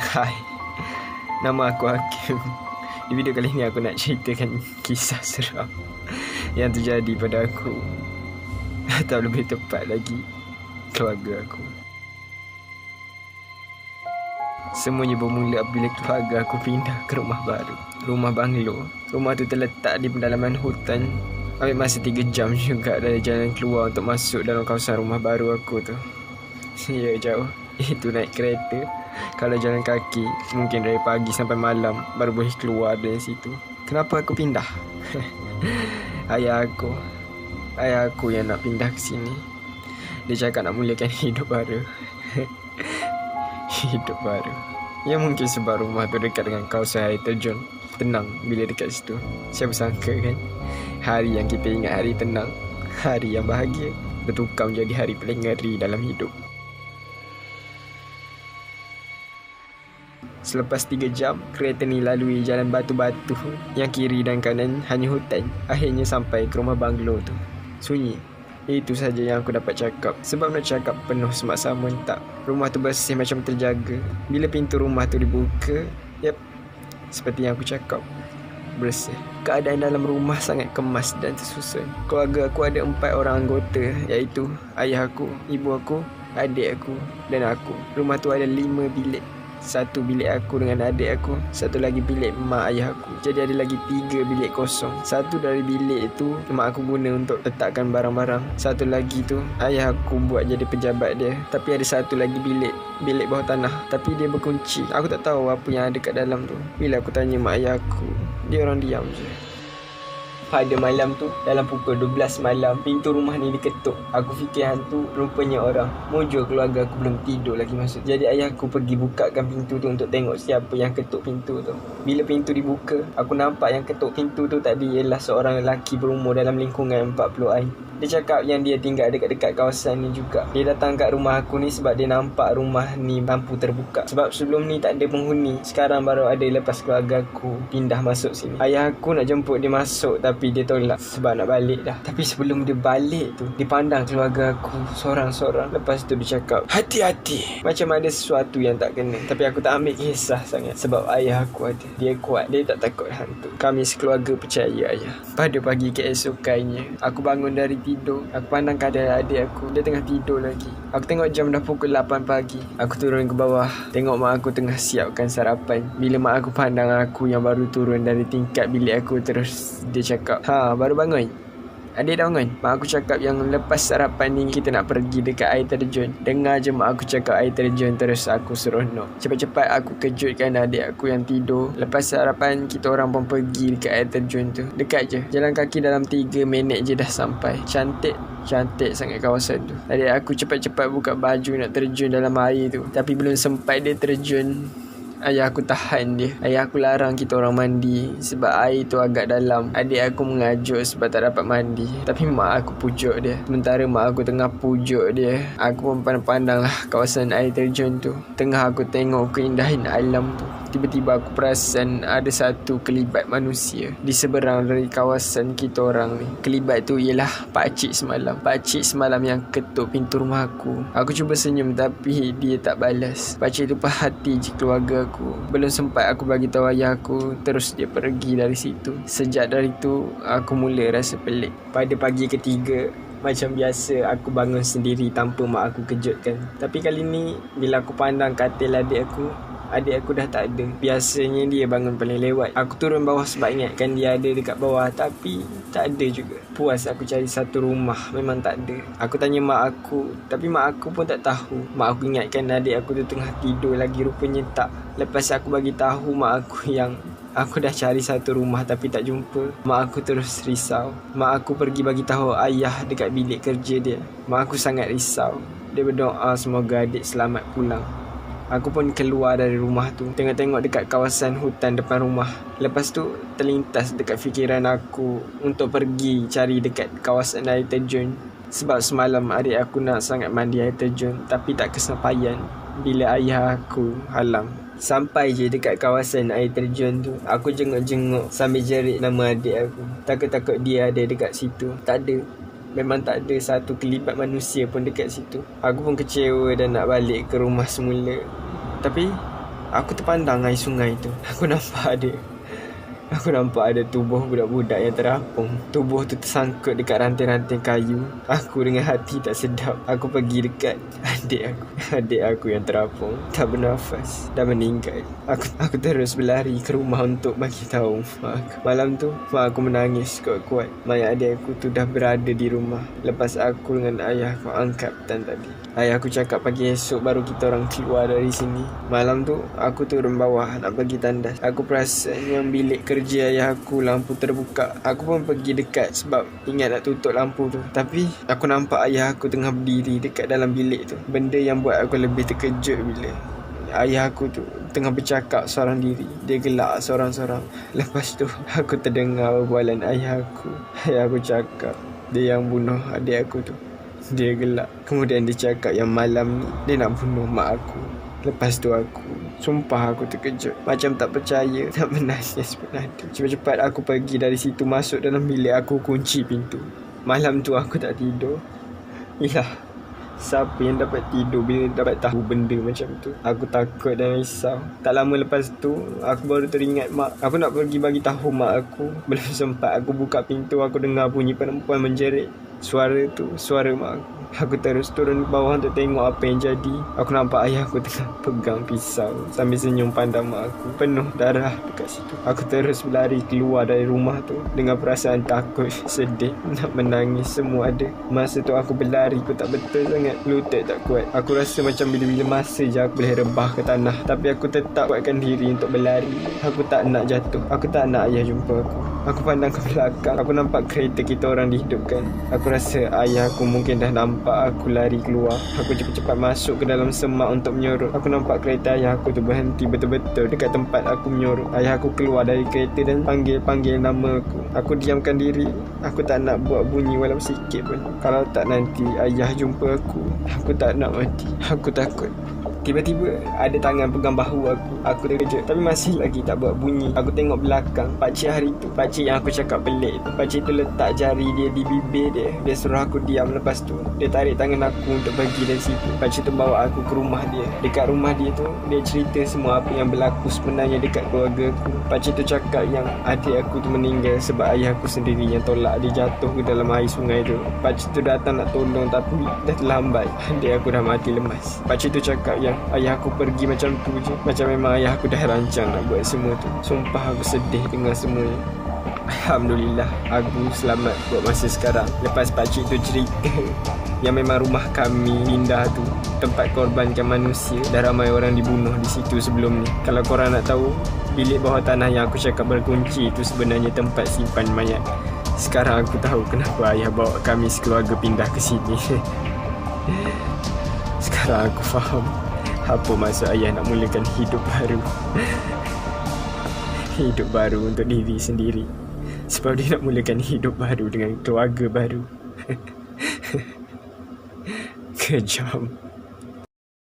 Hai, nama aku Hakim. Di video kali ini aku nak ceritakan kisah seram yang terjadi pada aku, atau lebih tepat lagi, keluarga aku. Semuanya bermula apabila keluarga aku pindah ke rumah baru, rumah banglo. Rumah tu terletak di pedalaman hutan. Ambil masa 3 jam juga dari jalan keluar untuk masuk dalam kawasan rumah baru aku tu. Ya, jauh. Itu naik kereta. Kalau jalan kaki, mungkin dari pagi sampai malam baru boleh keluar dari situ. Kenapa aku pindah? Ayah aku yang nak pindah ke sini. Dia cakap nak mulakan hidup baru. Hidup baru. Ya, mungkin sebab rumah tu dekat dengan kawasan air terjun. Tenang bila dekat situ. Siapa sangka kan, hari yang kita ingat hari tenang, hari yang bahagia, bertukar menjadi hari paling ngeri dalam hidup. Selepas 3 jam, kereta ni lalui jalan batu-batu. Yang kiri dan kanan hanya hutan. Akhirnya sampai ke rumah banglo tu. Sunyi. Itu saja yang aku dapat cakap. Sebab nak cakap penuh semak-sama tak. Rumah tu bersih macam terjaga. Bila pintu rumah tu dibuka, seperti yang aku cakap, bersih. Keadaan dalam rumah sangat kemas dan tersusun. Keluarga aku ada 4 orang anggota, iaitu ayah aku, ibu aku, adik aku dan aku. Rumah tu ada 5 bilik. 1 bilik aku dengan adik aku, 1 lagi bilik mak ayah aku. Jadi ada lagi 3 bilik kosong. 1 dari bilik itu mak aku guna untuk letakkan barang-barang. 1 lagi tu ayah aku buat jadi pejabat dia. Tapi ada 1 lagi bilik bawah tanah, tapi dia berkunci. Aku tak tahu apa yang ada kat dalam tu. Bila aku tanya mak ayah aku, dia orang diam je. Pada malam tu, dalam pukul 12 malam, pintu rumah ni diketuk. Aku fikir hantu, rupanya orang. Mujur keluarga aku belum tidur lagi masuk. Jadi ayah aku pergi bukakan pintu tu untuk tengok siapa yang ketuk pintu tu. Bila pintu dibuka, aku nampak yang ketuk pintu tu tadi ialah seorang lelaki berumur dalam lingkungan 40-an. Dia cakap yang dia tinggal dekat-dekat kawasan ni juga. Dia datang kat rumah aku ni sebab dia nampak rumah ni lampu terbuka. Sebab sebelum ni tak ada penghuni. Sekarang baru ada lepas keluarga aku pindah masuk sini. Ayah aku nak jemput dia masuk, tapi dia tolak sebab nak balik dah. Tapi sebelum dia balik tu, dia pandang keluarga aku sorang-sorang. Lepas tu dia cakap, hati-hati, macam ada sesuatu yang tak kena. Tapi aku tak ambil kisah sangat sebab ayah aku ada. Dia kuat, dia tak takut hantu. Kami sekeluarga percaya ayah. Pada pagi keesokannya, aku bangun dari tidur. Aku pandang keadaan adik aku, dia tengah tidur lagi. Aku tengok jam dah pukul 8 pagi. Aku turun ke bawah, tengok mak aku tengah siapkan sarapan. Bila mak aku pandang aku yang baru turun dari tingkat bilik aku, terus dia cakap, baru bangun? Adik dah bangun? Mak aku cakap yang lepas sarapan ni kita nak pergi dekat air terjun. Dengar je mak aku cakap air terjun, terus aku seronok. Cepat-cepat aku kejutkan adik aku yang tidur. Lepas sarapan, kita orang pun pergi dekat air terjun tu. Dekat je, jalan kaki dalam 3 minit je dah sampai. Cantik sangat kawasan tu. Adik aku cepat-cepat buka baju nak terjun dalam air tu. Tapi belum sempat dia terjun, ayah aku tahan dia. Ayah aku larang kita orang mandi sebab air tu agak dalam. Adik aku mengajuk sebab tak dapat mandi. Tapi mak aku pujuk dia. Sementara mak aku tengah pujuk dia, aku pun pandang lah kawasan air terjun tu. Tengah aku tengok keindahan alam tu, tiba-tiba aku perasan ada 1 kelibat manusia di seberang dari kawasan kita orang ni. Kelibat tu ialah pakcik semalam. Pakcik semalam yang ketuk pintu rumah aku. Aku cuba senyum tapi dia tak balas. Pakcik tu perhati je keluarga aku. Belum sempat aku bagi tahu ayah aku, terus dia pergi dari situ. Sejak dari tu aku mula rasa pelik. Pada pagi ketiga, macam biasa aku bangun sendiri tanpa mak aku kejutkan. Tapi kali ni bila aku pandang katil adik aku dah tak ada. Biasanya dia bangun paling lewat. Aku turun bawah sebab ingatkan dia ada dekat bawah, tapi tak ada juga. Puas aku cari 1 rumah, memang tak ada. Aku tanya mak aku, tapi mak aku pun tak tahu. Mak aku ingatkan adik aku tu tengah tidur lagi, rupanya tak. Lepas aku bagi tahu mak aku yang aku dah cari 1 rumah tapi tak jumpa, mak aku terus risau. Mak aku pergi bagi tahu ayah dekat bilik kerja dia. Mak aku sangat risau. Dia berdoa semoga adik selamat pulang. Aku pun keluar dari rumah tu, tengok-tengok dekat kawasan hutan depan rumah. Lepas tu terlintas dekat fikiran aku untuk pergi cari dekat kawasan air terjun. Sebab semalam adik aku nak sangat mandi air terjun, tapi tak kesampaian bila ayah aku halang. Sampai je dekat kawasan air terjun tu, aku jenguk-jenguk sambil jerit nama adik aku. Takut-takut dia ada dekat situ. Tak ada. Memang tak ada 1 kelibat manusia pun dekat situ. Aku pun kecewa dan nak balik ke rumah semula. Tapi Aku terpandang air sungai tu. Aku nampak ada tubuh budak-budak yang terapung. Tubuh tu tersangkut dekat ranting-ranting kayu. Aku dengan hati tak sedap. Aku pergi dekat adik aku yang terapung, tak bernafas, dah meninggal. Aku terus berlari ke rumah untuk bagi tahu mak aku. Malam tu mak aku menangis kuat-kuat. Mayat adik aku tu dah berada di rumah lepas aku dengan ayah aku angkat petang tadi. Ayah aku cakap pagi esok baru kita orang keluar dari sini. Malam tu aku turun bawah nak pergi tandas. Aku perasan yang bilik kerja ayah aku lampu terbuka. Aku pun pergi dekat sebab ingat nak tutup lampu tu. Tapi aku nampak ayah aku tengah berdiri dekat dalam bilik tu. Benda yang buat aku lebih terkejut bila ayah aku tu tengah bercakap seorang diri. Dia gelak seorang-seorang. Lepas tu aku terdengar obrolan ayah aku. Ayah aku cakap dia yang bunuh adik aku tu. Dia gelak. Kemudian dia cakap yang malam ni dia nak bunuh mak aku. Lepas tu sumpah aku terkejut. Macam tak percaya, tak menangis pun ada. Cepat-cepat aku pergi dari situ, masuk dalam bilik aku, kunci pintu. Malam tu aku tak tidur. Yalah, siapa yang dapat tidur bila dapat tahu benda macam tu? Aku takut dan risau. Tak lama lepas tu aku baru teringat mak. Aku nak pergi bagi tahu mak aku. Belum sempat aku buka pintu, aku dengar bunyi perempuan menjerit. Suara tu suara mak aku. Aku terus turun ke bawah untuk tengok apa yang jadi. Aku nampak ayah aku tengah pegang pisau sambil senyum pandang mak aku. Penuh darah dekat situ. Aku terus berlari keluar dari rumah tu dengan perasaan takut, sedih, nak menangis, semua ada. Masa tu aku berlari pun tak betul sangat. Lutut tak kuat. Aku rasa macam bila-bila masa je aku boleh rebah ke tanah. Tapi aku tetap kuatkan diri untuk berlari. Aku tak nak jatuh. Aku tak nak ayah jumpa aku. Aku pandang ke belakang. Aku nampak kereta kita orang dihidupkan. Aku rasa ayah aku mungkin dah nampak aku lari keluar. Aku cepat-cepat masuk ke dalam semak untuk menyorot. Aku nampak kereta ayah aku tu berhenti betul-betul dekat tempat aku menyorot. Ayah aku keluar dari kereta dan panggil nama aku. Aku diamkan diri. Aku tak nak buat bunyi walau sikit pun. Kalau tak nanti ayah jumpa aku. Aku tak nak mati. Aku takut. Tiba-tiba ada tangan pegang bahu aku. Aku terkejut tapi masih lagi tak buat bunyi. Aku tengok belakang. Pakcik hari tu, pakcik yang aku cakap pelik tu, pakcik tu letak jari dia di bibir dia. Dia suruh aku diam. Lepas tu dia tarik tangan aku untuk pergi dari situ. Pakcik tu bawa aku ke rumah dia. Dekat rumah dia tu dia cerita semua apa yang berlaku sebenarnya dekat keluarga aku. Pakcik tu cakap yang adik aku tu meninggal sebab ayah aku sendiri yang tolak dia jatuh ke dalam air sungai tu. Pakcik tu datang nak tolong tapi dah terlambat. Adik aku dah mati lemas. Pakcik tu cakap yang ayah aku pergi macam tu je. Macam memang ayah aku dah rancang nak buat semua tu. Sumpah aku sedih dengan semuanya. Alhamdulillah aku selamat buat masa sekarang. Lepas pakcik tu cerita yang memang rumah kami pindah tu tempat korbankan manusia. Dah ramai orang dibunuh di situ sebelum ni. Kalau korang nak tahu, bilik bawah tanah yang aku cakap berkunci itu sebenarnya tempat simpan mayat. Sekarang aku tahu kenapa ayah bawa kami sekeluarga pindah ke sini. Sekarang aku faham apa maksud ayah nak mulakan hidup baru. Hidup baru untuk diri sendiri. Sebab dia nak mulakan hidup baru dengan keluarga baru. Kejam.